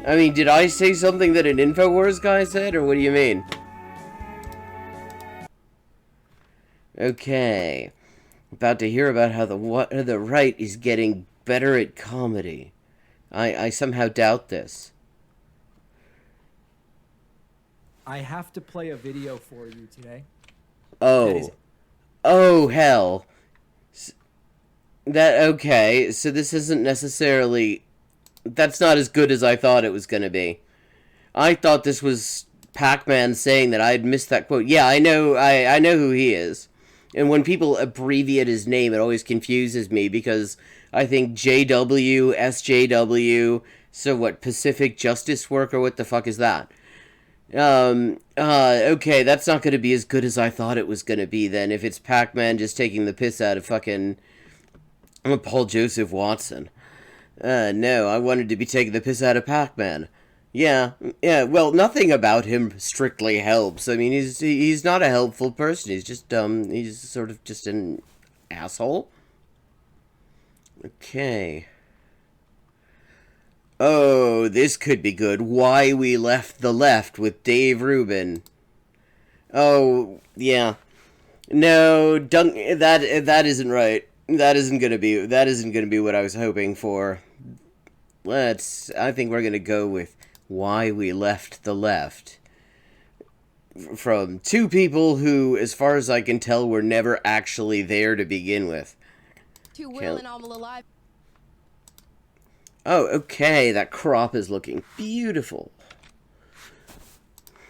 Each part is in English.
I mean, did I say something that an InfoWars guy said, or what do you mean? Okay. About to hear about how the right is getting better at comedy. I somehow doubt this. I have to play a video for you today. Oh. Oh, hell. Okay, so this isn't necessarily... That's not as good as I thought it was gonna be. I thought this was Pac-Man saying that I'd missed that quote. Yeah, I know who he is. And when people abbreviate his name, it always confuses me because I think JW, SJW, so what, Pacific Justice Worker, what the fuck is that? Okay, that's not gonna be as good as I thought it was gonna be then, if it's Pac-Man just taking the piss out of fucking Paul Joseph Watson. No, I wanted to be taking the piss out of Pac-Man. Yeah, well, nothing about him strictly helps. I mean, he's not a helpful person. He's just, he's sort of just an asshole. Okay. Oh, this could be good. Why We Left the Left with Dave Rubin. Oh, yeah. No, that isn't right. That isn't gonna be what I was hoping for. I think we're gonna go with Why We Left the Left. From two people who, as far as I can tell, were never actually there to begin with. To Will and Amala Alive. Oh, okay, that crop is looking beautiful.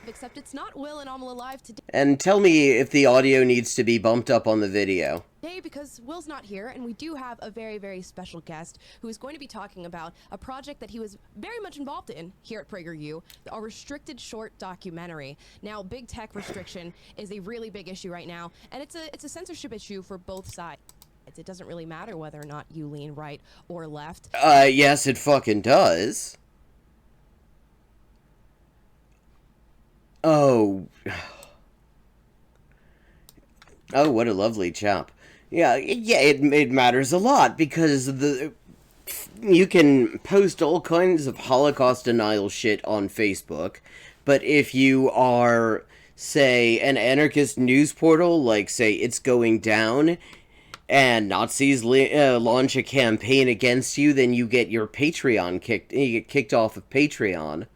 Except it's not Will and Amala Alive today. And tell me if the audio needs to be bumped up on the video. Because Will's not here, and we do have a very, very special guest who is going to be talking about a project that he was very much involved in here at PragerU, a restricted short documentary. Now, big tech restriction is a really big issue right now, and it's a censorship issue for both sides. It doesn't really matter whether or not you lean right or left. Yes, it fucking does. Oh. Oh, what a lovely chap. Yeah, it matters a lot, because you can post all kinds of Holocaust denial shit on Facebook, but if you are, say, an anarchist news portal, like, say, It's Going Down, and Nazis launch a campaign against you, then you get your Patreon kicked off of Patreon.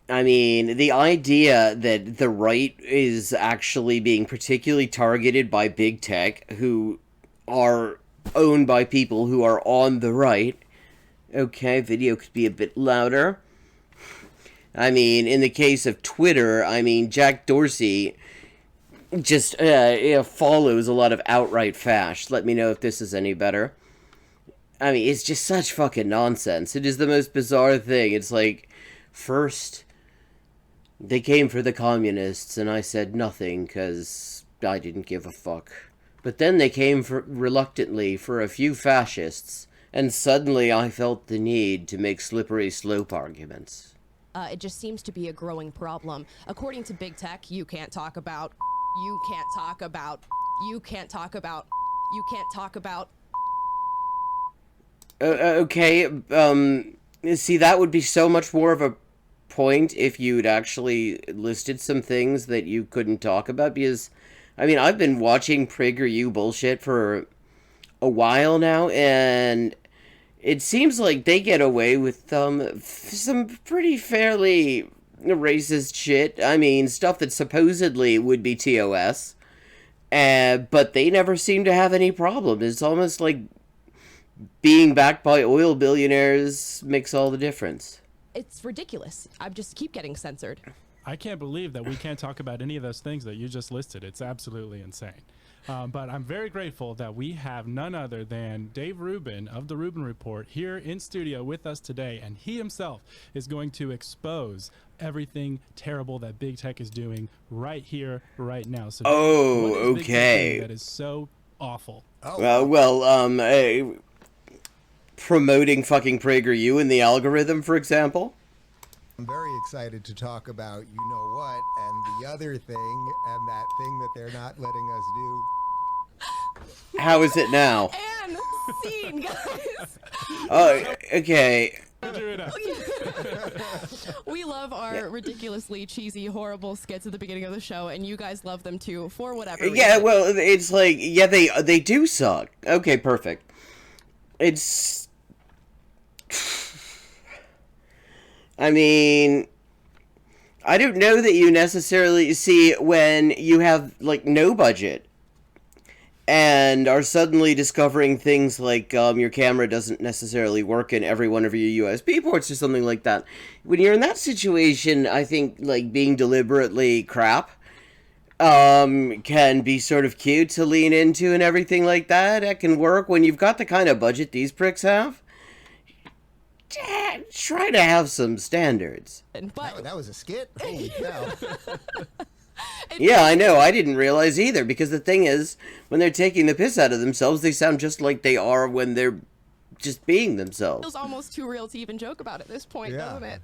I mean, the idea that the right is actually being particularly targeted by big tech, who are owned by people who are on the right. Okay, video could be a bit louder. I mean, in the case of Twitter, I mean, Jack Dorsey just follows a lot of outright fash. Let me know if this is any better. I mean, it's just such fucking nonsense. It is the most bizarre thing. It's like, first, they came for the communists, and I said nothing, because I didn't give a fuck. But then they came reluctantly for a few fascists, and suddenly I felt the need to make slippery slope arguments. It just seems to be a growing problem. According to big tech, you can't talk about, you can't talk about, you can't talk about, you can't talk about. Okay, see, that would be so much more of a point if you'd actually listed some things that you couldn't talk about, because, I mean, I've been watching PragerU bullshit for a while now, and it seems like they get away with some pretty fairly racist shit. I mean, stuff that supposedly would be TOS, but they never seem to have any problem. It's almost like being backed by oil billionaires makes all the difference. It's ridiculous. I just keep getting censored. I can't believe that we can't talk about any of those things that you just listed. It's absolutely insane. But I'm very grateful that we have none other than Dave Rubin of The Rubin Report here in studio with us today, and he himself is going to expose everything terrible that big tech is doing right here, right now. So, oh, what is big tech okay. doing that is so awful? Promoting fucking PragerU in the algorithm, for example. I'm very excited to talk about you know what and the other thing and that thing that they're not letting us do. How is it now? And scene, guys. Oh, okay. Figure it out. We love our ridiculously cheesy, horrible skits at the beginning of the show, and you guys love them too, for whatever reason. Yeah, well, it's like, yeah, they do suck. Okay, perfect. It's... I mean... I don't know that you necessarily see when you have, like, no budget and are suddenly discovering things like your camera doesn't necessarily work in every one of your USB ports or something like that. When you're in that situation, I think, like, being deliberately crap can be sort of cute to lean into and everything like that. That can work when you've got the kind of budget these pricks have. Try to have some standards. But That was a skit? Holy cow. Yeah, I know. I didn't realize either, because the thing is, when they're taking the piss out of themselves, they sound just like they are when they're just being themselves. feels almost too real to even joke about at this point, Yeah. doesn't it?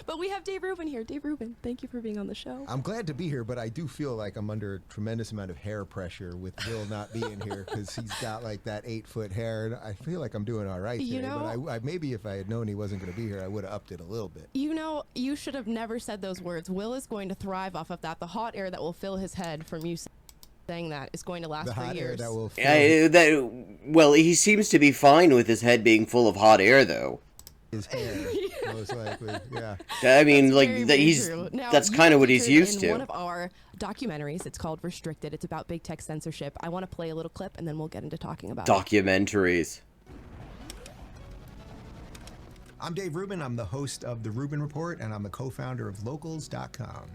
But we have Dave Rubin here. Dave Rubin, thank you for being on the show. I'm glad to be here, but I do feel like I'm under a tremendous amount of hair pressure with Will not being here because he's got like that 8-foot hair, and I feel like I'm doing all right You today. know- But I maybe if I had known he wasn't going to be here, I would have upped it a little bit. You know, you should have never said those words. Will is going to thrive off of that. The hot air that will fill his head from you saying that is going to last The for hot air years. that will fill Well, he seems to be fine with his head being full of hot air, though. his hair, most likely. Yeah. I mean, That's like, very, that very he's true. Now, that's you kind of were what he's featured used in to. one of our documentaries. It's called Restricted. It's about big tech censorship. I want to play a little clip, and then we'll get into talking about it. Documentaries. I'm Dave Rubin. I'm the host of The Rubin Report, and I'm the co-founder of Locals.com.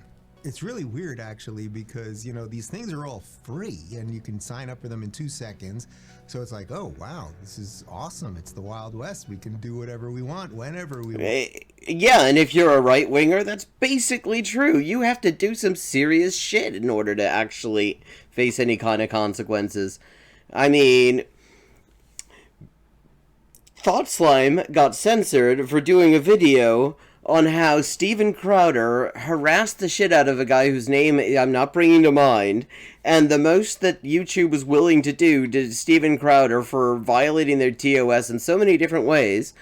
It's really weird, actually, because, you know, these things are all free, and you can sign up for them in 2 seconds. So it's like, oh, wow, this is awesome. It's the Wild West. We can do whatever we want, whenever we want. Yeah, and if you're a right-winger, that's basically true. You have to do some serious shit in order to actually face any kind of consequences. I mean, Thought Slime got censored for doing a video on how Steven Crowder harassed the shit out of a guy whose name I'm not bringing to mind, and the most that YouTube was willing to do to Steven Crowder for violating their TOS in so many different ways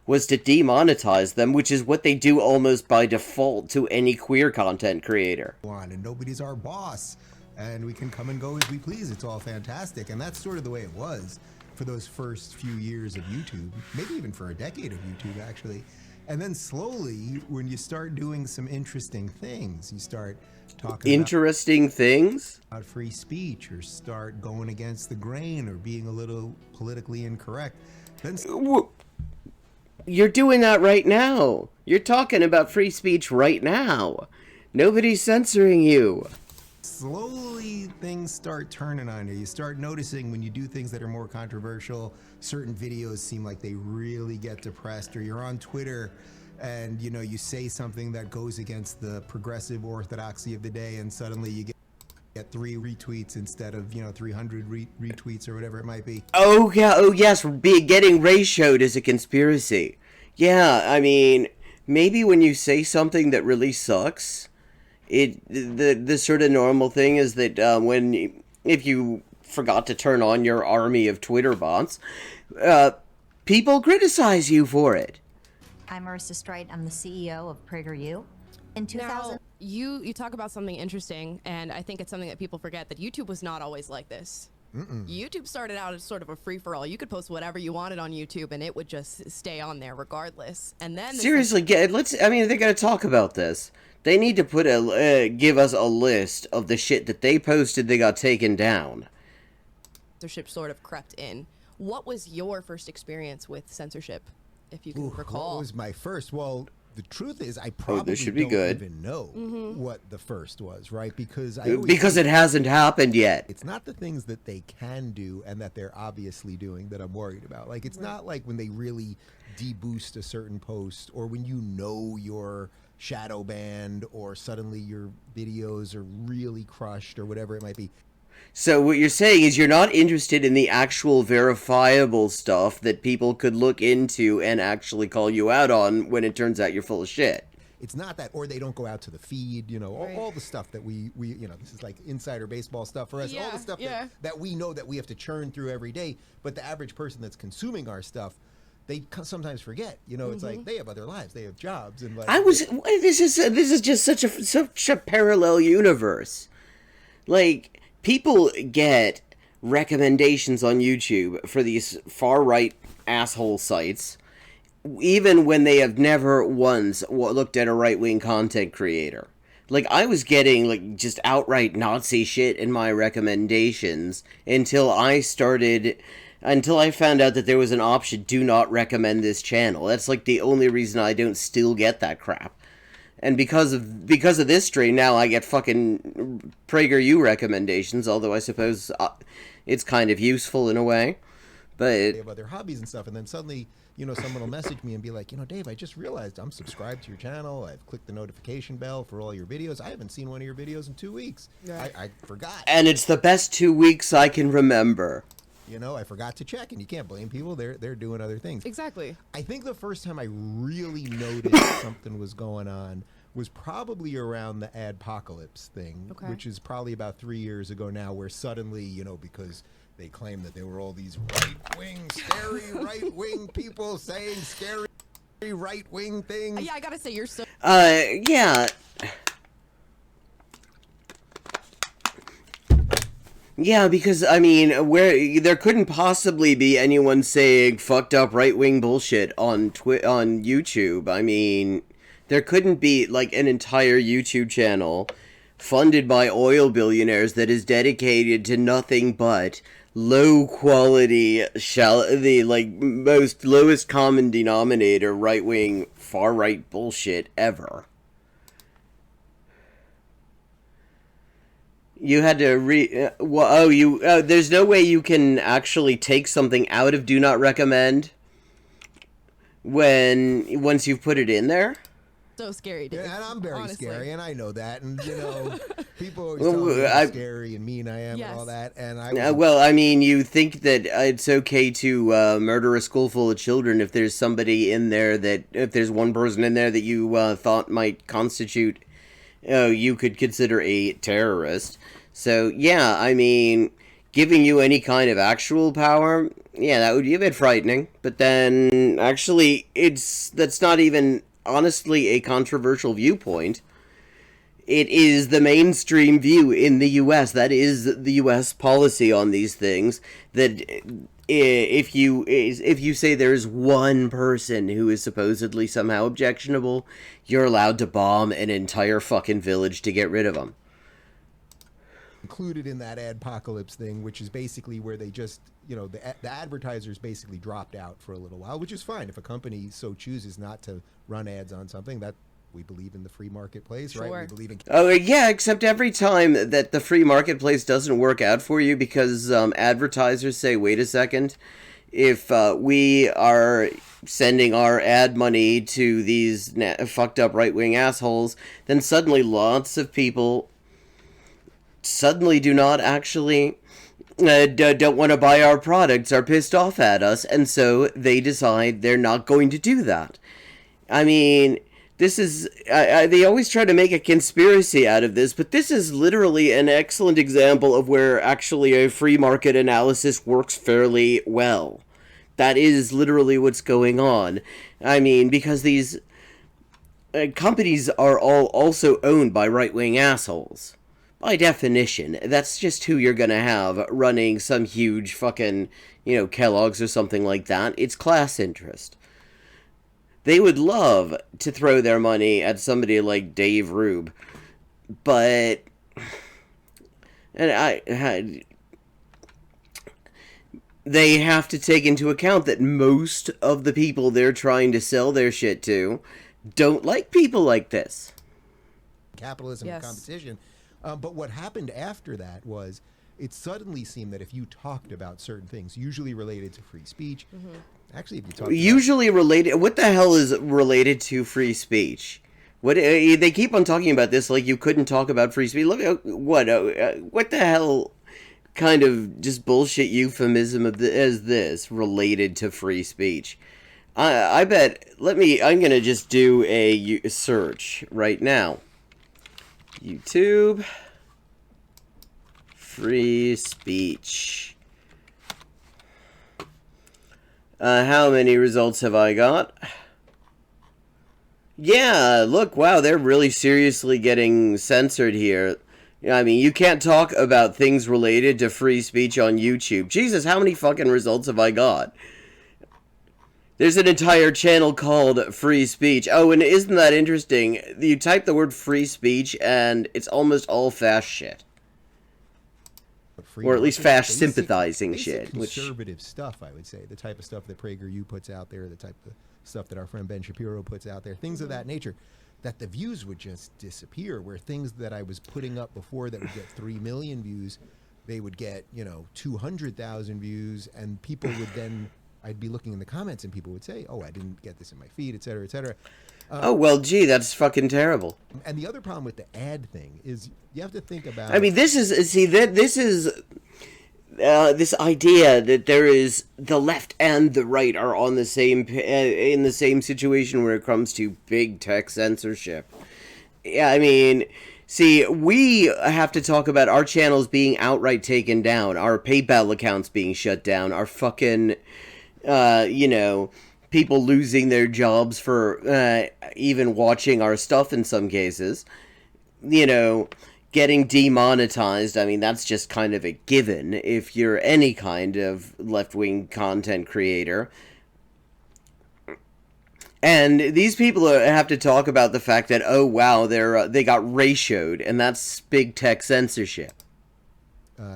was to demonetize them, which is what they do almost by default to any queer content creator. And nobody's our boss, and we can come and go as we please. It's all fantastic, and that's sort of the way it was for those first few years of YouTube, maybe even for a decade of YouTube, actually. And then slowly, when you start doing some interesting things, you start talking Interesting things? about free speech, or start going against the grain, or being a little politically incorrect. Then You're doing that right now. You're talking about free speech right now. Nobody's censoring you. slowly things start turning on you. You start noticing when you do things that are more controversial, certain videos seem like they really get depressed, or you're on Twitter and, you know, you say something that goes against the progressive orthodoxy of the day, and suddenly you get 3 retweets instead of, you know, 300 retweets or whatever it might be. Oh, yeah, oh, yes, getting ratioed is a conspiracy. Yeah, I mean, maybe when you say something that really sucks, the sort of normal thing is that if you forgot to turn on your army of Twitter bots, people criticize you for it. I'm Marissa Streit. I'm the CEO of PragerU. In 2000, Now, you talk about something interesting, and I think it's something that people forget, that YouTube was not always like this. YouTube started out as sort of a free-for-all. You could post whatever you wanted on YouTube, and it would just stay on there regardless. And then Seriously, they gotta talk about this. They need to put give us a list of the shit that they posted they got taken down. censorship sort of crept in. What was your first experience with censorship, if you can recall? What was my first? Well, the truth is, I probably should be don't good. even know what the first was, right? Because Because it hasn't happened yet. it's not the things that they can do and that they're obviously doing that I'm worried about. Like, it's not like when they really deboost a certain post, or when you know you're shadow banned, or suddenly your videos are really crushed, or whatever it might be. So what you're saying is you're not interested in the actual verifiable stuff that people could look into and actually call you out on when it turns out you're full of shit. It's not that, or they don't go out to the feed, Right. all the stuff that we this is like insider baseball stuff for us, all the stuff that we know that we have to churn through every day. But the average person that's consuming our stuff, they sometimes forget, it's like they have other lives, they have jobs, and like This is just such a parallel universe. Like, people get recommendations on YouTube for these far right asshole sites, even when they have never once looked at a right wing content creator. Like, I was getting like just outright Nazi shit in my recommendations until I found out that there was an option, do not recommend this channel. That's like the only reason I don't still get that crap. And because of this stream, now I get fucking PragerU recommendations, although I suppose it's kind of useful in a way. But they have other hobbies and stuff, and then suddenly, someone will message me and be like, Dave, I just realized I'm subscribed to your channel. I've clicked the notification bell for all your videos. I haven't seen one of your videos in 2 weeks. Yeah. I forgot. And it's the best 2 weeks I can remember. I forgot to check, and you can't blame people. They're doing other things. Exactly. I think the first time I really noticed something was going on was probably around the adpocalypse thing, Okay. which is probably about 3 years ago now, where suddenly, because they claimed that there were all these scary right-wing people saying scary right-wing things. Yeah, I gotta say, you're so. Yeah. Yeah, because, I mean, there couldn't possibly be anyone saying fucked up right-wing bullshit on YouTube. I mean, there couldn't be, like, an entire YouTube channel funded by oil billionaires that is dedicated to nothing but low-quality, most lowest common denominator right-wing, far-right bullshit ever. You had to there's no way you can actually take something out of Do Not Recommend once you've put it in there? So scary, dude. Yeah, and I'm very honestly. scary, and I know that. And people always tell me how scary and mean I am and all that. And I mean, you think that it's okay to murder a school full of children if there's somebody in there if there's one person in there that you thought might constitute, you could consider a terrorist. So yeah, I mean, giving you any kind of actual power, yeah, that would be a bit frightening. But then, actually, that's not even honestly a controversial viewpoint. It is the mainstream view in the U.S. That is the U.S. policy on these things. That if you say there's one person who is supposedly somehow objectionable, you're allowed to bomb an entire fucking village to get rid of them. Included in that adpocalypse thing, which is basically where they just, the advertisers basically dropped out for a little while, which is fine if a company so chooses not to run ads on something. That we believe in the free marketplace, Sure. right? We believe in. Oh yeah, except every time that the free marketplace doesn't work out for you because advertisers say, "Wait a second, if we are sending our ad money to these fucked up right-wing assholes, then suddenly lots of people do not actually don't want to buy our products, are pissed off at us, and so they decide they're not going to do that." I mean, this is they always try to make a conspiracy out of this, but this is literally an excellent example of where actually a free market analysis works fairly well. That is literally what's going on. I mean, because these companies are all also owned by right-wing assholes. By definition, that's just who you're gonna have running some huge fucking, Kellogg's or something like that. It's class interest. They would love to throw their money at somebody like Dave Rubin, but they have to take into account that most of the people they're trying to sell their shit to don't like people like this. Capitalism and competition. But what happened after that was it suddenly seemed that if you talked about certain things, usually related to free speech, actually, if you talked related, what the hell is related to free speech? What they keep on talking about this like you couldn't talk about free speech. Look, what the hell kind of just bullshit euphemism is this related to free speech? I bet. I'm gonna just do a search right now. YouTube free speech. How many results have I got? Yeah, look, wow, they're really seriously getting censored here. I mean, you can't talk about things related to free speech on YouTube. Jesus, how many fucking results have I got? There's an entire channel called Free Speech. Oh, and isn't that interesting? You type the word free speech, and it's almost all fast shit. Or at least fast sympathizing shit. Conservative stuff, I would say. The type of stuff that PragerU puts out there, the type of stuff that our friend Ben Shapiro puts out there, things of that nature, that the views would just disappear, where things that I was putting up before that would get 3 million views, they would get, 200,000 views, and people would then, I'd be looking in the comments and people would say, oh, I didn't get this in my feed, et cetera, et cetera. Oh, well, gee, that's fucking terrible. And the other problem with the ad thing is you have to think about... I mean, this is this idea that there is the left and the right are on the same in the same situation when it comes to big tech censorship. Yeah, I mean, see, we have to talk about our channels being outright taken down, our PayPal accounts being shut down, our fucking, people losing their jobs for even watching our stuff in some cases. Getting demonetized, I mean, that's just kind of a given if you're any kind of left-wing content creator. And these people have to talk about the fact that, oh, wow, they got ratioed, and that's big tech censorship.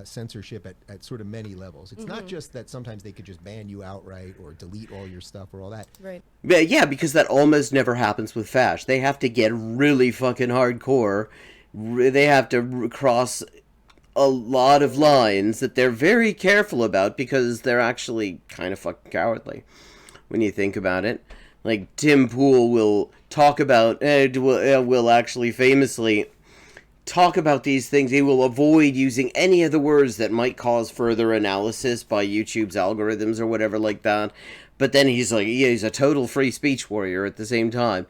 Censorship at sort of many levels. It's not just that sometimes they could just ban you outright or delete all your stuff or all that. Right. Yeah, because that almost never happens with Fash. They have to get really fucking hardcore. They have to cross a lot of lines that they're very careful about because they're actually kind of fucking cowardly when you think about it. Like, Tim Pool will talk about, will actually famously talk about these things. He will avoid using any of the words that might cause further analysis by YouTube's algorithms or whatever like that. But then he's like, yeah, he's a total free speech warrior at the same time.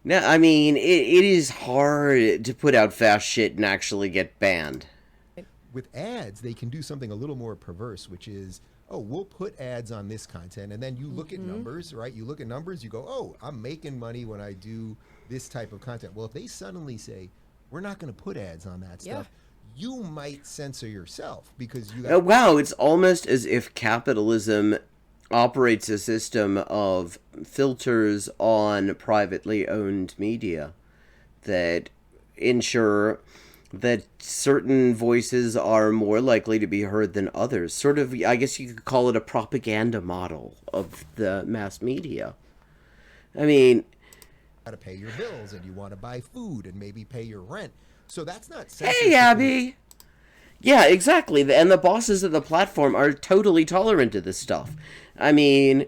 Now, I mean, it is hard to put out fast shit and actually get banned. With ads, they can do something a little more perverse, which is, oh, we'll put ads on this content, and then you look at numbers, right? You look at numbers, you go, oh, I'm making money when I do this type of content. Well, if they suddenly say, we're not going to put ads on that stuff, you might censor yourself because you... wow, it's almost as if capitalism operates a system of filters on privately owned media that ensure that certain voices are more likely to be heard than others. Sort of, I guess you could call it a propaganda model of the mass media. I mean... You got to pay your bills and you want to buy food and maybe pay your rent. So that's not censorship. Hey, Abby! Yeah, exactly. And the bosses of the platform are totally tolerant of this stuff. I mean,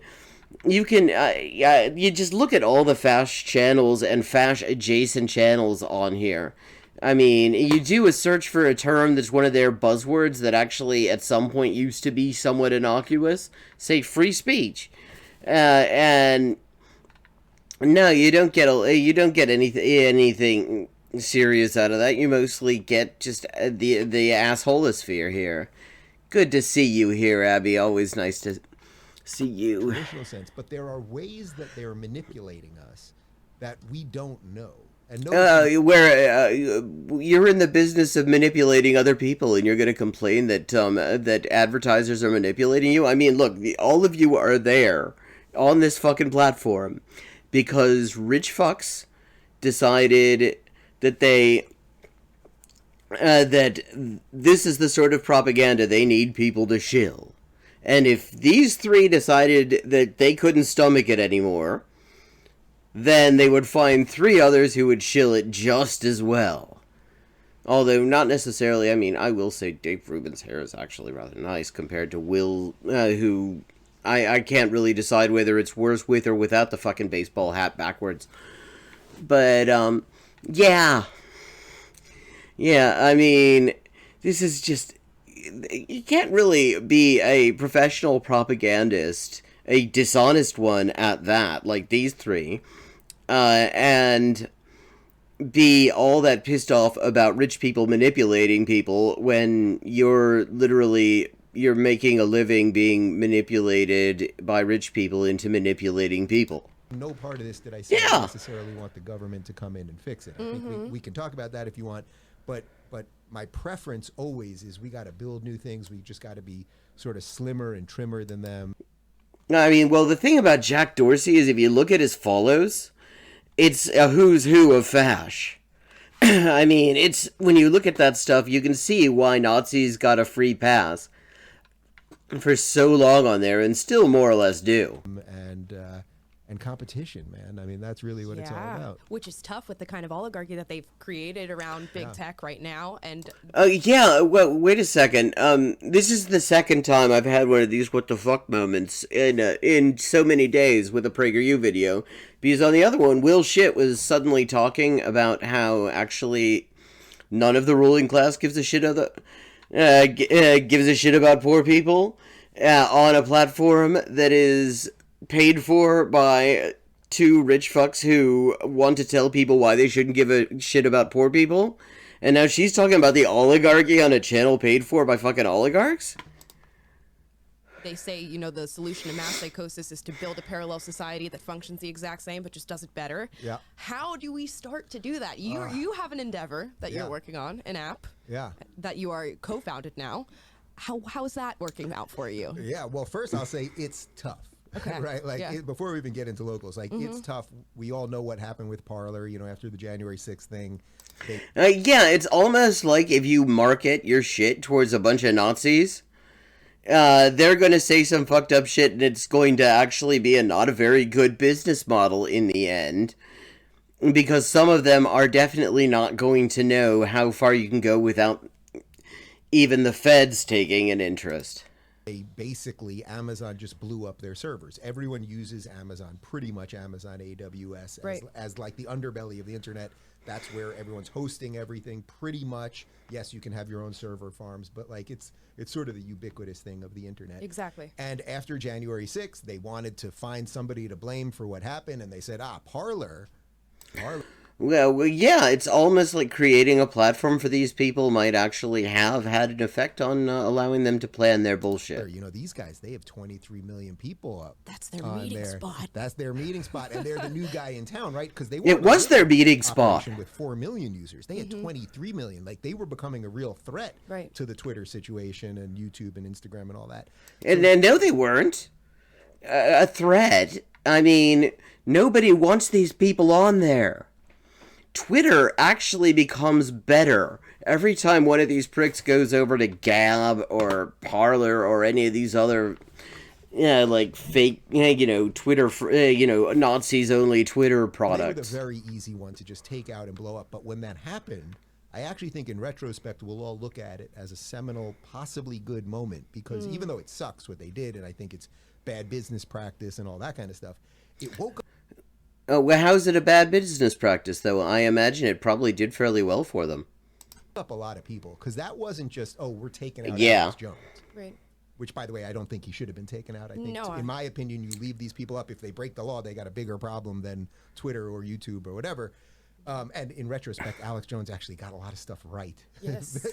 you can, you just look at all the Fash channels and Fash adjacent channels on here. I mean, you do a search for a term that's one of their buzzwords that actually at some point used to be somewhat innocuous. Say free speech. And no, you don't get anything serious out of that. You mostly get just the assholosphere here. Good to see you here, Abby. Always nice to see you. Traditional sense, but there are ways that they're manipulating us that we don't know. And you're in the business of manipulating other people, and you're going to complain that that advertisers are manipulating you. I mean, look, all of you are there on this fucking platform because rich fucks decided that that this is the sort of propaganda they need people to shill. And if these three decided that they couldn't stomach it anymore, then they would find three others who would shill it just as well. Although not necessarily, I mean, I will say Dave Rubin's hair is actually rather nice compared to Will, who I can't really decide whether it's worse with or without the fucking baseball hat backwards. But, yeah. Yeah, I mean, this is just... You can't really be a professional propagandist a dishonest one at that, like these three, and be all that pissed off about rich people manipulating people when you're making a living being manipulated by rich people into manipulating people. No part of this did I say I necessarily want the government to come in and fix it. I think we can talk about that if you want, but my preference always is we got to build new things. We just got to be sort of slimmer and trimmer than them. I mean, well, the thing about Jack Dorsey is if you look at his follows, it's a who's who of fash. I mean, it's when you look at that stuff, you can see why Nazis got a free pass for so long on there and still more or less do. And competition, man. I mean, that's really what it's all about. Which is tough with the kind of oligarchy that they've created around big tech right now. And well, wait a second. This is the second time I've had one of these what the fuck moments in so many days with a PragerU video. Because on the other one, Will Shit was suddenly talking about how actually none of the ruling class gives a shit gives a shit about poor people on a platform that is paid for by two rich fucks who want to tell people why they shouldn't give a shit about poor people. And now she's talking about the oligarchy on a channel paid for by fucking oligarchs? they say, you know, the solution to mass psychosis is to build a parallel society that functions the exact same but just does it better. Yeah. How do we start to do that? You have an endeavor that you're working on, an app that you are co-founded now. How's that working out for you? Yeah, well, first I'll say it's tough. Okay. Right? Like, before we even get into locals, like, it's tough. We all know what happened with Parler, you know, after the January 6th thing. Yeah, it's almost like if you market your shit towards a bunch of Nazis, they're going to say some fucked up shit, and it's going to actually be not a very good business model in the end. Because some of them are definitely not going to know how far you can go without even the feds taking an interest. Basically, Amazon just blew up their servers. Everyone uses Amazon, pretty much Amazon AWS, as like the underbelly of the internet. That's where everyone's hosting everything, pretty much. Yes, you can have your own server farms, but like it's sort of the ubiquitous thing of the internet. Exactly. And after January 6th, they wanted to find somebody to blame for what happened, and they said, Parler. Well, yeah, it's almost like creating a platform for these people might actually have had an effect on allowing them to plan their bullshit. You know, these guys, they have 23 million people up. That's their meeting spot. That's their meeting spot, and they're the new guy in town, right? Because it was their meeting spot with 4 million users. They had 23 million. Like, they were becoming a real threat to the Twitter situation and YouTube and Instagram and all that. And no, they weren't a threat. I mean, nobody wants these people on there. Twitter actually becomes better every time one of these pricks goes over to Gab or Parler or any of these other, like fake, Twitter, Nazis only Twitter products. They were the very easy one to just take out and blow up. But when that happened, I actually think in retrospect, we'll all look at it as a seminal, possibly good moment, because even though it sucks what they did, and I think it's bad business practice and all that kind of stuff, it woke up. Oh, well, how's it a bad business practice, though? I imagine it probably did fairly well for them. Up a lot of people, because that wasn't just, we're taking out Alex Jones. Right. Which, by the way, I don't think he should have been taken out. I think, No, in my opinion, you leave these people up. If they break the law, they got a bigger problem than Twitter or YouTube or whatever. And in retrospect, Alex Jones actually got a lot of stuff right. Yes.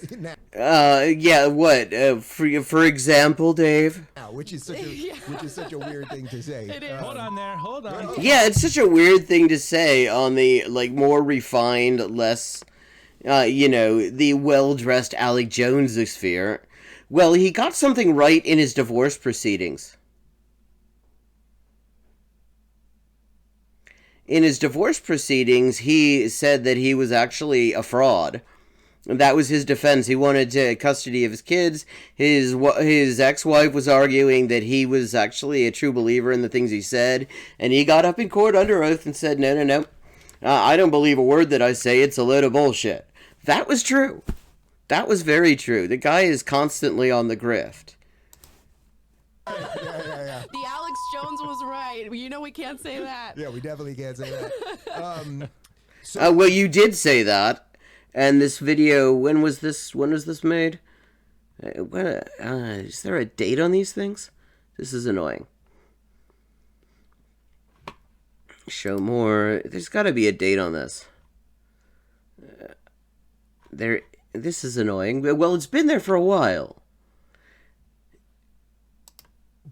What? For example, Dave? Which is such a weird thing to say. It is. Hold on. Yeah, it's such a weird thing to say on the more refined, less, the well-dressed Alex Jones sphere. Well, he got something right in his divorce proceedings. In his divorce proceedings, he said that he was actually a fraud. That was his defense. He wanted custody of his kids. His ex-wife was arguing that he was actually a true believer in the things he said. And he got up in court under oath and said, no. I don't believe a word that I say. It's a load of bullshit. That was true. That was very true. The guy is constantly on the grift. The Alex Jones was right. You know we can't say that. Yeah, we definitely can't say that. Well, you did say that. And this video, when was this made? Is there a date on these things? This is annoying. Show more. There's got to be a date on this. This is annoying. Well, it's been there for a while.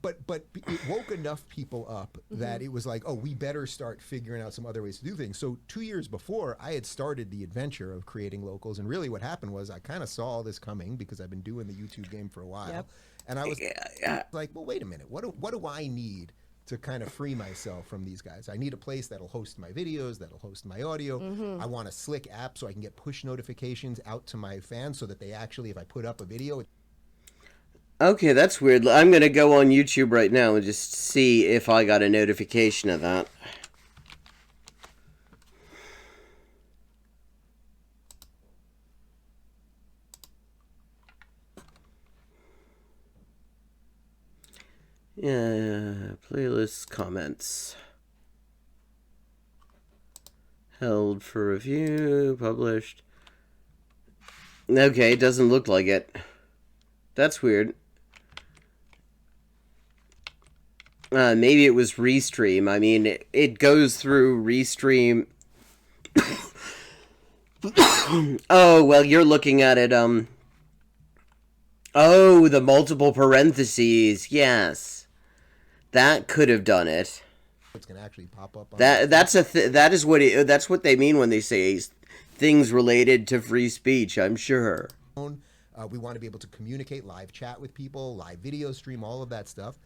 But it woke enough people up that it was like, oh, we better start figuring out some other ways to do things. So 2 years before, I had started the adventure of creating locals, and really what happened was I kind of saw all this coming because I've been doing the YouTube game for a while. Yep. And I was like, well, wait a minute, what do I need to kind of free myself from these guys? I need a place that'll host my videos, that'll host my audio. I want a slick app so I can get push notifications out to my fans so that they actually, if I put up a video, Okay, that's weird. I'm going to go on YouTube right now and just see if I got a notification of that. Yeah, playlists, comments. Held for review, published. Okay, doesn't look like it. That's weird. Maybe it was Restream. I mean, it goes through Restream. Oh, well, you're looking at it, Oh, the multiple parentheses. Yes. That could have done it. it's going to actually pop up on That's what they mean when they say things related to free speech, I'm sure. phone. We want to be able to communicate, live chat with people, live video stream, all of that stuff.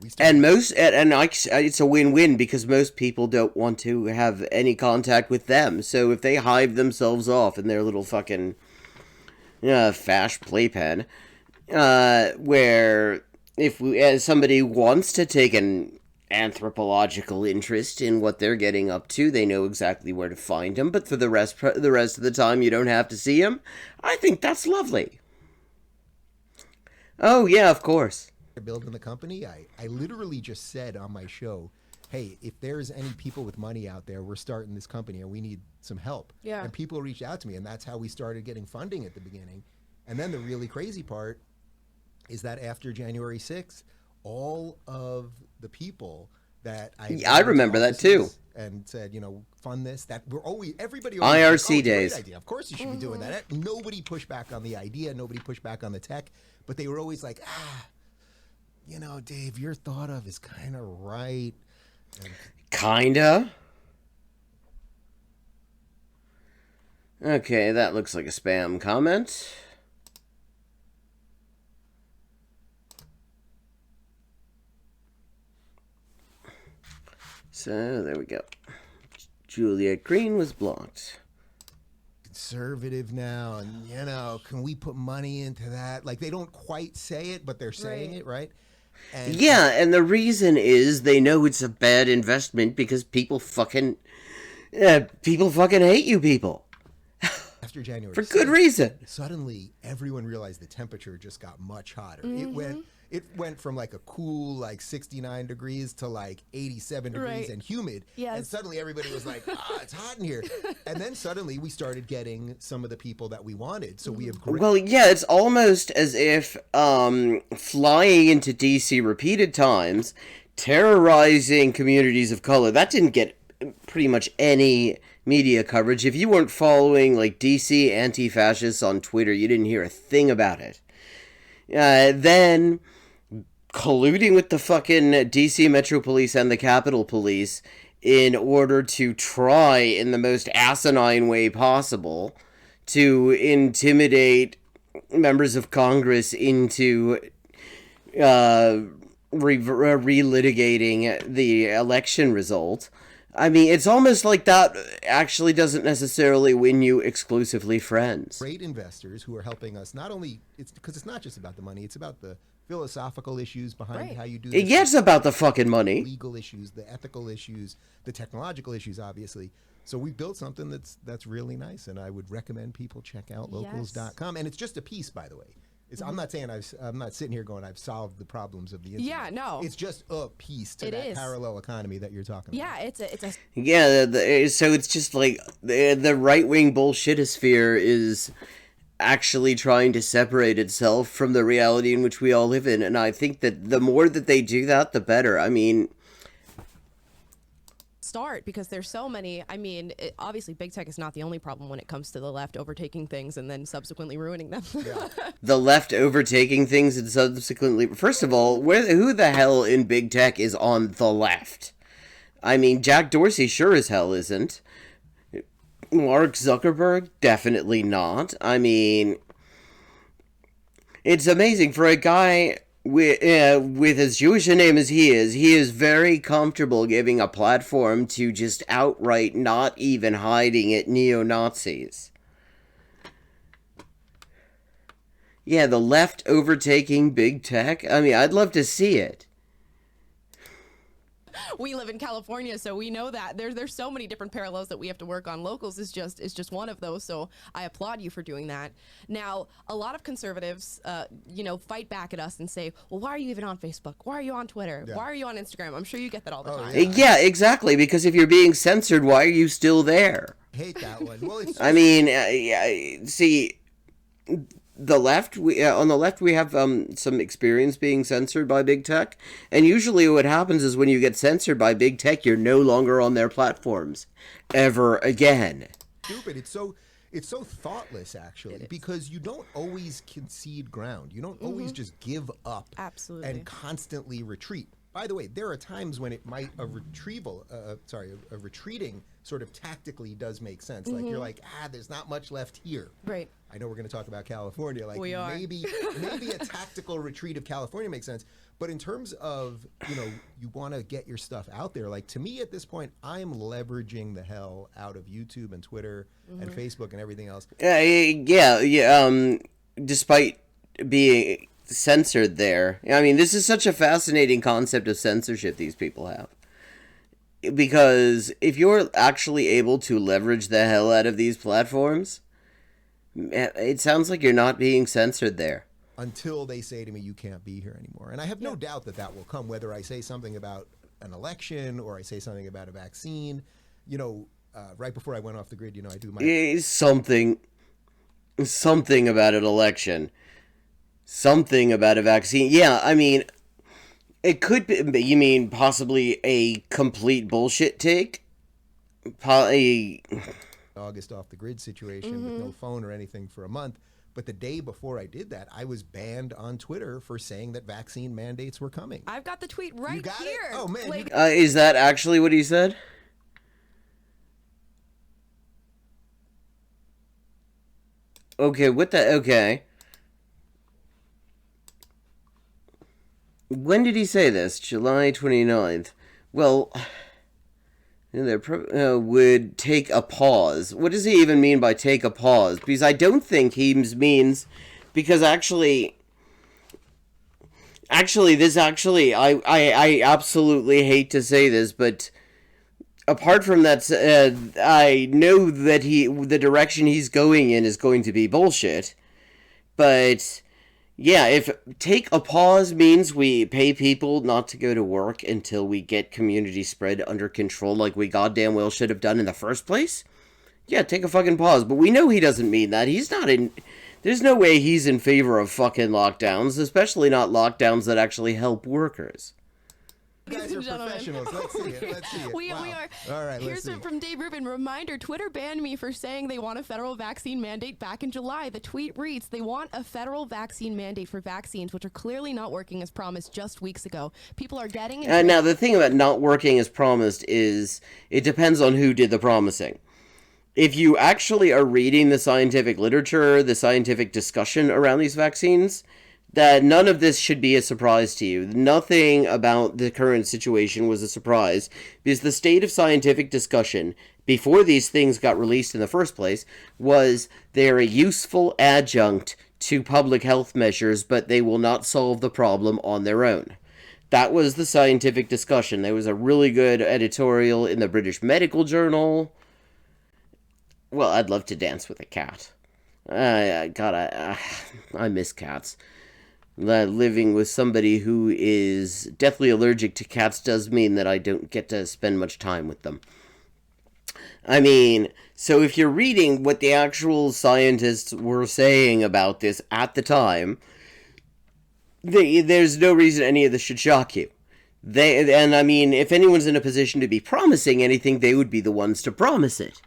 It's a win-win because most people don't want to have any contact with them. So if they hive themselves off in their little fucking fash playpen, where as somebody wants to take an anthropological interest in what they're getting up to, they know exactly where to find them. But for the rest of the time, you don't have to see them. I think that's lovely. Oh yeah, of course. Building the company, I literally just said on my show, hey, if there's any people with money out there, we're starting this company and we need some help. Yeah. And people reached out to me, and that's how we started getting funding at the beginning. And then the really crazy part is that after January 6th, all of the people that I remember that too. And said, fund this. That everybody IRC always like, days. great idea. Of course you should be doing that. Nobody pushed back on the idea. Nobody pushed back on the tech. But they were always like, Dave, your thought of is kind of right. Kinda. Okay, that looks like a spam comment. So, there we go. Juliet Green was blocked. Conservative now, and can we put money into that? Like, they don't quite say it, but they're saying it, right? And and the reason is they know it's a bad investment because people fucking hate you people. After January For good reason. Suddenly everyone realized the temperature just got much hotter. It went from like a cool 69 degrees to like 87 degrees and humid. Yes. And suddenly everybody was like, it's hot in here. And then suddenly we started getting some of the people that we wanted. So we have Well, yeah, it's almost as if flying into DC repeated times, terrorizing communities of color, that didn't get pretty much any media coverage. If you weren't following DC anti-fascists on Twitter, you didn't hear a thing about it. Then colluding with the fucking DC Metro Police and the Capitol Police in order to try in the most asinine way possible to intimidate members of Congress into relitigating the election result. I mean, it's almost like that actually doesn't necessarily win you exclusively friends. Great investors who are helping us. Not only because it's not just about the money; it's about the philosophical issues behind how you do this. Yeah, it's about the fucking money. Legal issues, the ethical issues, the technological issues, obviously. So we built something that's really nice, and I would recommend people check out locals.com. And it's just a piece, by the way. I'm not saying I'm not sitting here going I've solved the problems of the internet. Yeah, no. It's just a piece to that parallel economy that you're talking about. Yeah, it's a Yeah, so it's just like the right-wing bullshitosphere is actually trying to separate itself from the reality in which we all live in, and I think that the more that they do that, the better. I mean, start, because there's so many. I mean, obviously big tech is not the only problem when it comes to the left overtaking things and then subsequently ruining them. The left overtaking things and subsequently... First of all, who the hell in big tech is on the left? I mean, Jack Dorsey sure as hell isn't. Mark Zuckerberg? Definitely not. I mean, it's amazing for a guy with as Jewish a name as he is very comfortable giving a platform to just outright not even hiding it neo-Nazis. Yeah, the left overtaking big tech? I mean, I'd love to see it. We live in California, so we know that there's so many different parallels that we have to work on. Locals is just one of those, so I applaud you for doing that. Now, a lot of conservatives, fight back at us and say, well, why are you even on Facebook? Why are you on Twitter? Yeah. Why are you on Instagram? I'm sure you get that all the time. Yeah, exactly, because if you're being censored, why are you still there? Hate that one. Well, it's I mean, see... The left, on the left, we have some experience being censored by big tech, and usually what happens is when you get censored by big tech, you're no longer on their platforms ever again. stupid. It's so thoughtless, actually, because you don't always concede ground. You don't always just give up Absolutely. and constantly retreat. By the way, there are times when it might a retreating sort of tactically does make sense. Like you're like, there's not much left here. Right. I know we're going to talk about California. Like We are. maybe a tactical retreat of California makes sense. But in terms of, you want to get your stuff out there, like to me at this point, I'm leveraging the hell out of YouTube and Twitter and Facebook and everything else. Despite being censored there. I mean, this is such a fascinating concept of censorship these people have. Because if you're actually able to leverage the hell out of these platforms, it sounds like you're not being censored there. Until they say to me, you can't be here anymore. And I have no doubt that will come, whether I say something about an election or I say something about a vaccine. Right before I went off the grid, I do my... Something about an election. Something about a vaccine. Yeah, I mean, it could be, you mean possibly a complete bullshit take? August off the grid situation with no phone or anything for a month. But the day before I did that, I was banned on Twitter for saying that vaccine mandates were coming. I've got the tweet right You got here. it? Oh, man. Is that actually what he said? Okay, okay. When did he say this? July 29th. Well, would take a pause. What does he even mean by take a pause? Because I don't think he means... Because I absolutely hate to say this, but apart from that, I know that the direction he's going in is going to be bullshit. But... yeah, if take a pause means we pay people not to go to work until we get community spread under control like we goddamn well should have done in the first place, yeah, take a fucking pause. But we know he doesn't mean that. He's not in... There's no way he's in favor of fucking lockdowns, especially not lockdowns that actually help workers. You guys are professionals. Let's see it. We are. All right, Here's it from Dave Rubin. Reminder, Twitter banned me for saying they want a federal vaccine mandate back in July. The tweet reads, they want a federal vaccine mandate for vaccines, which are clearly not working as promised just weeks ago. People are getting... now, the thing about not working as promised is it depends on who did the promising. If you actually are reading the scientific literature, the scientific discussion around these vaccines... that none of this should be a surprise to you. Nothing about the current situation was a surprise, because the state of scientific discussion, before these things got released in the first place, was they're a useful adjunct to public health measures, but they will not solve the problem on their own. That was the scientific discussion. There was a really good editorial in the British Medical Journal. Well, I'd love to dance with a cat. I miss cats. Living with somebody who is deathly allergic to cats does mean that I don't get to spend much time with them. I mean, so if you're reading what the actual scientists were saying about this at the time, there's no reason any of this should shock you. And I mean, if anyone's in a position to be promising anything, they would be the ones to promise it.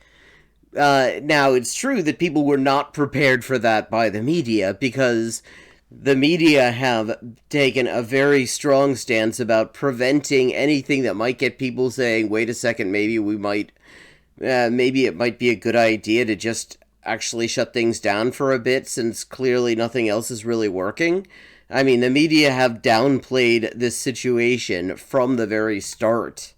Now, it's true that people were not prepared for that by the media, because the media have taken a very strong stance about preventing anything that might get people saying, wait a second, maybe it might be a good idea to just actually shut things down for a bit, since clearly nothing else is really working. I mean, the media have downplayed this situation from the very start.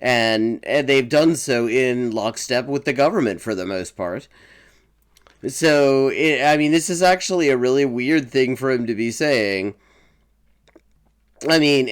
And they've done so in lockstep with the government for the most part. So, I mean, this is actually a really weird thing for him to be saying. I mean,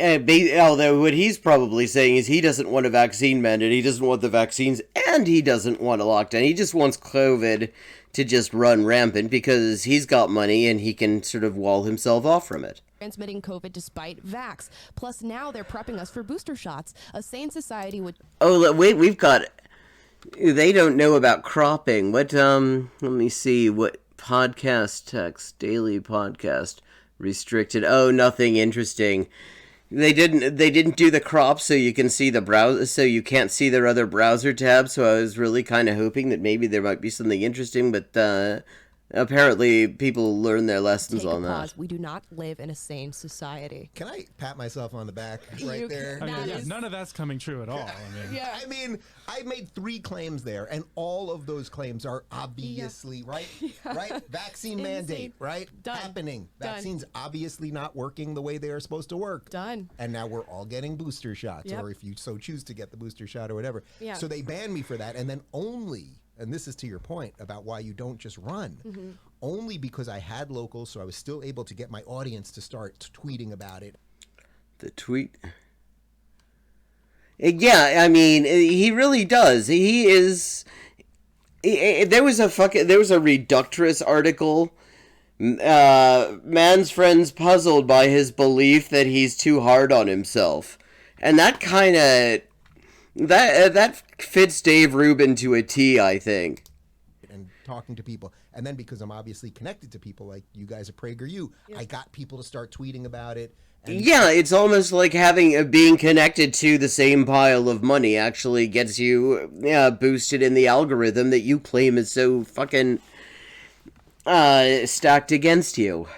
although what he's probably saying is he doesn't want a vaccine mandate, he doesn't want the vaccines, and he doesn't want a lockdown. He just wants COVID to just run rampant because he's got money and he can sort of wall himself off from it. Transmitting COVID despite vax. Plus, now they're prepping us for booster shots. A sane society would... Oh, wait, we've got... They don't know about cropping. What, let me see, what podcast text, daily podcast, restricted. Oh, nothing interesting. They didn't do the crop so you can see the browser, so you can't see their other browser tabs, so I was really kind of hoping that maybe there might be something interesting, but, apparently people learn their lessons Take a on pause. that. We do not live in a sane society. Can I pat myself on the back right You- there? I mean, That yeah, is- none of that's coming true at all. I mean, Yeah. I mean, I made 3 claims there, and all of those claims are obviously right. Vaccine mandate, right? Done. Happening. Done. Vaccines obviously not working the way they are supposed to work. Done. And now we're all getting booster shots, Yep. or if you so choose to get the booster shot or whatever. Yeah. So they banned me for that, and then only, and this is to your point about why you don't just run, only because I had locals, so I was still able to get my audience to start tweeting about it. The tweet. Yeah, I mean, he really does. He is. There was a Reductress article. Man's friends puzzled by his belief that he's too hard on himself, and that kind of that fits Dave Rubin to a T, I think. And talking to people. And then because I'm obviously connected to people like you guys at PragerU, I got people to start tweeting about it. And Yeah, it's almost like being connected to the same pile of money actually gets you boosted in the algorithm that you claim is so fucking stacked against you.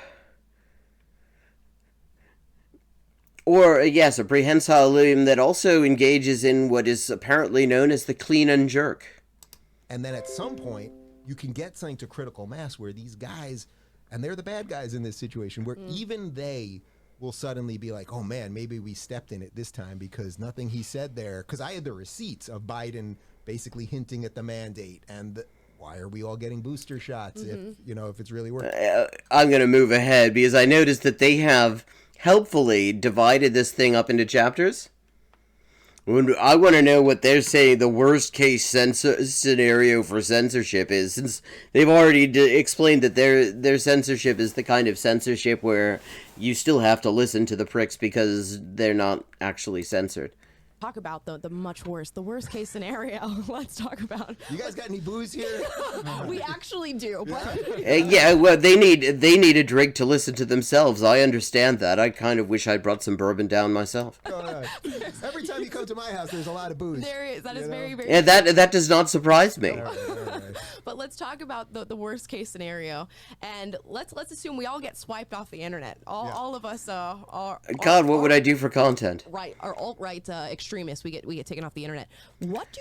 Or, yes, a prehensile algorithm that also engages in what is apparently known as the clean and jerk. And then at some point, you can get something to critical mass where these guys, and they're the bad guys in this situation, where even they will suddenly be like, oh man, maybe we stepped in it this time because nothing he said there, because I had the receipts of Biden basically hinting at the mandate and why are we all getting booster shots if it's really working? I'm going to move ahead because I noticed that they have helpfully divided this thing up into chapters. I want to know what they're saying the worst case scenario for censorship is, since they've already explained that their censorship is the kind of censorship where you still have to listen to the pricks because they're not actually censored. Talk about the much worse, the worst case scenario. Let's talk about. You guys got any booze here? We actually do. But Yeah, well, they need a drink to listen to themselves. I understand that. I kind of wish I'd brought some bourbon down myself. Every time you come to my house, there's a lot of booze. there is. That is very, very. Yeah, that does not surprise me. All right. But let's talk about the worst case scenario, and let's assume we all get swiped off the internet. All of us are. God, what would I do for content? Right, are alt-right extremists. We get taken off the internet. What do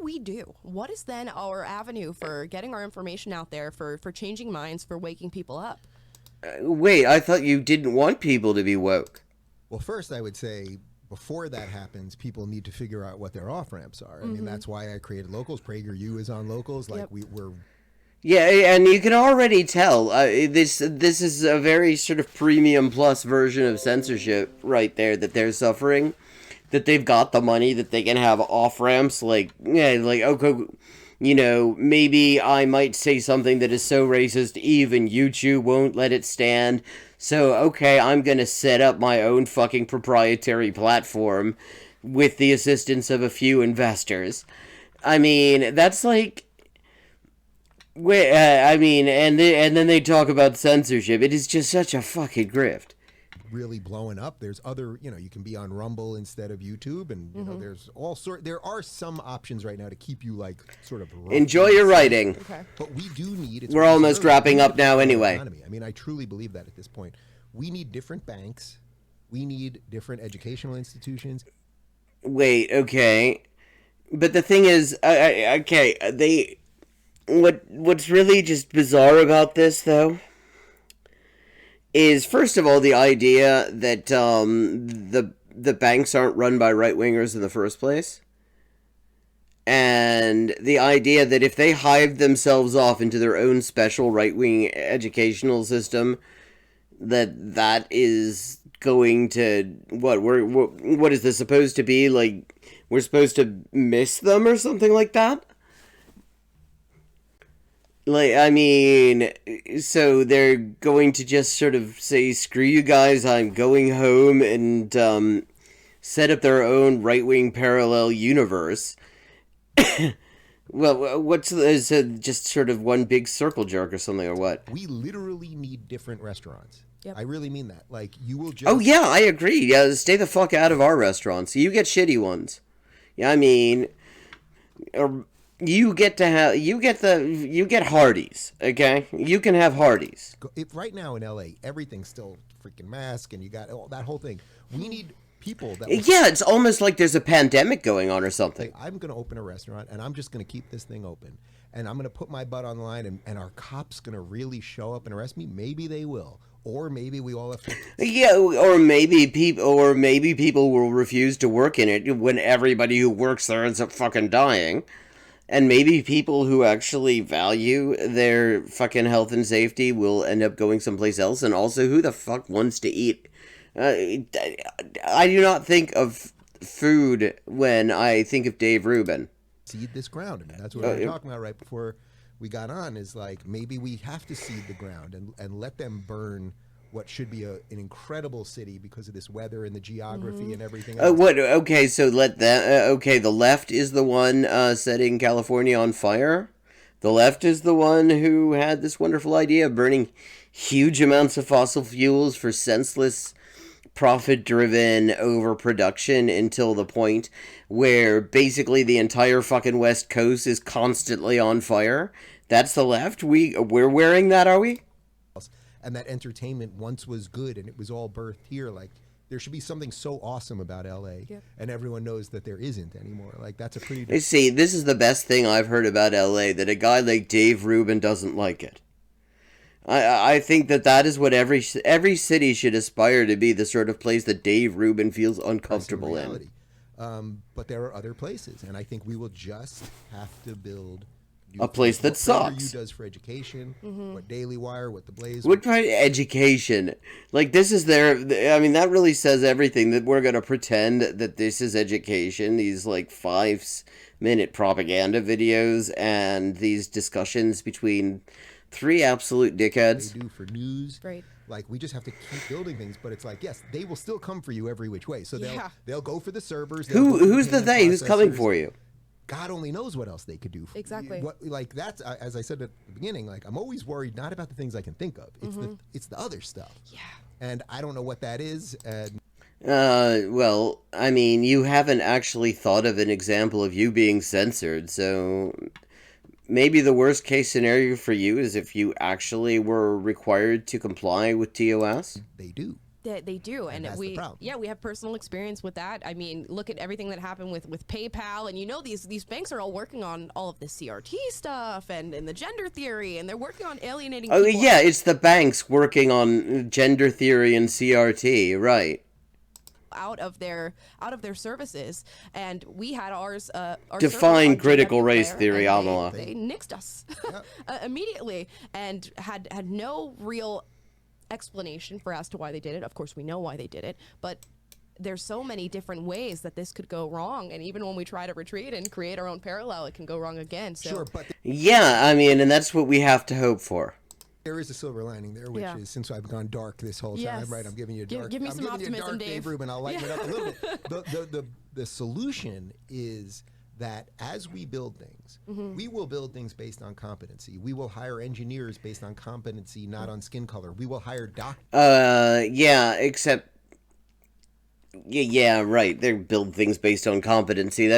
we do? What is then our avenue for getting our information out there, for changing minds, for waking people up? Wait, I thought you didn't want people to be woke. Well, first I would say before that happens, people need to figure out what their off-ramps are. I mean, that's why I created Locals. PragerU is on Locals. Like, Yep. we're... Yeah, and you can already tell this is a very sort of premium plus version of censorship right there that they're suffering. That they've got the money, that they can have off-ramps, like okay, maybe I might say something that is so racist even YouTube won't let it stand. So, okay, I'm gonna set up my own fucking proprietary platform with the assistance of a few investors. I mean, that's like... and then they talk about censorship. It is just such a fucking grift. really blowing up. There's other, you can be on Rumble instead of YouTube, and you know, there are some options right now to keep you like sort of Enjoy your writing. Okay. But we do need. We're almost wrapping up now anyway. Economy. I mean, I truly believe that at this point, we need different banks, we need different educational institutions. Wait, okay, but the thing is, what's really just bizarre about this though is, first of all, the idea that the banks aren't run by right-wingers in the first place. And the idea that if they hive themselves off into their own special right-wing educational system, that is going to... What is this supposed to be? Like, we're supposed to miss them or something like that? Like, I mean, so they're going to just sort of say, screw you guys, I'm going home, and set up their own right-wing parallel universe. Well, is it just sort of one big circle jerk or something, or what? We literally need different restaurants. Yep. I really mean that. Like, you will just... Oh, yeah, I agree. Yeah, stay the fuck out of our restaurants. You get shitty ones. Yeah, I mean... You get Hardee's, okay? You can have Hardee's. Right now in LA, everything's still freaking mask, and you got that whole thing. We need people that... Yeah, it's almost like there's a pandemic going on or something. I'm going to open a restaurant, and I'm just going to keep this thing open. And I'm going to put my butt on the line, and are cops going to really show up and arrest me? Maybe they will. Or maybe we all have to... Yeah, or maybe people will refuse to work in it when everybody who works there ends up fucking dying. And maybe people who actually value their fucking health and safety will end up going someplace else. And also, who the fuck wants to eat? I do not think of food when I think of Dave Rubin. Seed this ground. I mean, that's what we were talking about right before we got on, is like, maybe we have to seed the ground and let them burn what should be an incredible city because of this weather and the geography and everything else. Okay, so let that... okay, the left is the one setting California on fire. The left is the one who had this wonderful idea of burning huge amounts of fossil fuels for senseless, profit-driven overproduction until the point where basically the entire fucking West Coast is constantly on fire. That's the left? We're wearing that, are we? And that entertainment once was good, and it was all birthed here. Like, there should be something so awesome about LA, and everyone knows that there isn't anymore. Like, that's a pretty... See, this is the best thing I've heard about LA, that a guy like Dave Rubin doesn't like it. I think that is what every city should aspire to be, the sort of place that Dave Rubin feels uncomfortable in. But there are other places, and I think we will just have to build... a place that sucks. What does for education, what Daily Wire, what The Blaze. What kind of education? Like, this is I mean, that really says everything, that we're going to pretend that this is education. These, like, 5-minute propaganda videos and these discussions between 3 absolute dickheads. They do for news. Right. Like, we just have to keep building things, but it's like, yes, they will still come for you every which way. So they'll go for the servers. Who's the they? Who's coming for you? God only knows what else they could do. Exactly. Like, that's, as I said at the beginning, like, I'm always worried not about the things I can think of. It's the other stuff. Yeah. And I don't know what that is. And well, I mean, you haven't actually thought of an example of you being censored, so maybe the worst case scenario for you is if you actually were required to comply with TOS? They do. They do, and that's we the problem. we have personal experience with that. I mean, look at everything that happened with PayPal, and you know these banks are all working on all of the CRT stuff and the gender theory, and they're working on alienating people. Oh yeah, it's the banks working on gender theory and CRT, right? Out of their services, and we had ours. Define server on critical JW race Player, theory, and Amala. They nixed us immediately, and had no real explanation for as to why they did it. Of course, we know why they did it, but there's so many different ways that this could go wrong, and even when we try to retreat and create our own parallel, it can go wrong again. So sure, but yeah, I mean, and that's what we have to hope for. there is a silver lining there, which is, since I've gone dark this whole time, right? I'm giving you a dark. Give me some optimism, Dave Rubin. I'll lighten it up a little bit. The solution is that as we build things, we will build things based on competency. We will hire engineers based on competency, not on skin color. We will hire doctors. Yeah, except yeah, right. They build things based on competency.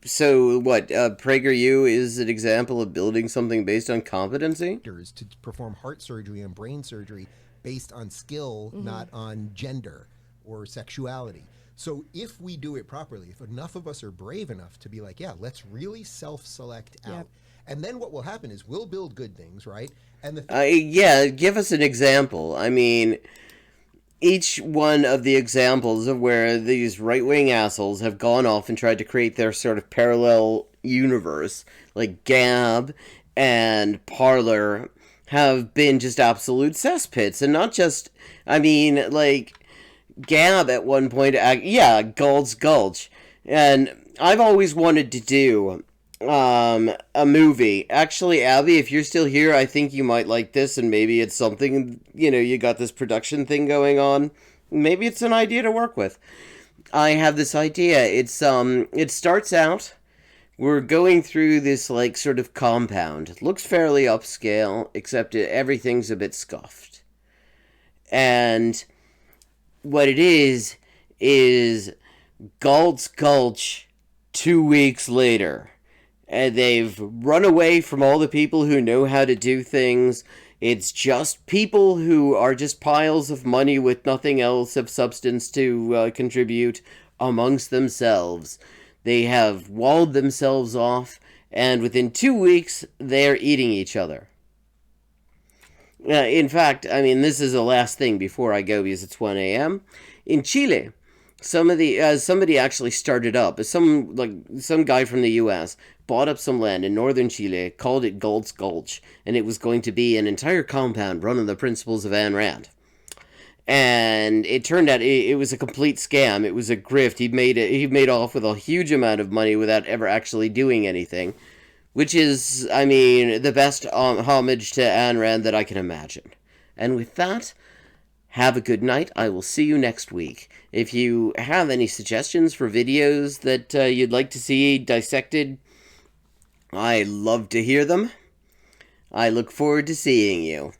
So what? PragerU is an example of building something based on competency. To perform heart surgery and brain surgery based on skill, not on gender or sexuality. So if we do it properly, if enough of us are brave enough to be like, yeah, let's really self-select out. And then what will happen is we'll build good things, right? And yeah, give us an example. I mean, each one of the examples of where these right-wing assholes have gone off and tried to create their sort of parallel universe, like Gab and Parler, have been just absolute cesspits. And not just, I mean, like, Gab at one point, Gulch Gulch. And I've always wanted to do a movie. Actually, Abby, if you're still here, I think you might like this, and maybe it's something, you got this production thing going on. Maybe it's an idea to work with. I have this idea. It starts out, we're going through this, like, sort of compound. It looks fairly upscale, except everything's a bit scuffed. And what it is Gulch Gulch 2 weeks later. And they've run away from all the people who know how to do things. It's just people who are just piles of money with nothing else of substance to contribute amongst themselves. They have walled themselves off, and within 2 weeks, they're eating each other. In fact, I mean, this is the last thing before I go because it's 1 a.m. In Chile, somebody actually started up. Some guy from the U.S. bought up some land in northern Chile, called it Gulch Gulch, and it was going to be an entire compound run on the principles of Ayn Rand. And it turned out it was a complete scam. It was a grift. He made off with a huge amount of money without ever actually doing anything. Which is, I mean, the best homage to Ayn Rand that I can imagine. And with that, have a good night. I will see you next week. If you have any suggestions for videos that you'd like to see dissected, I love to hear them. I look forward to seeing you.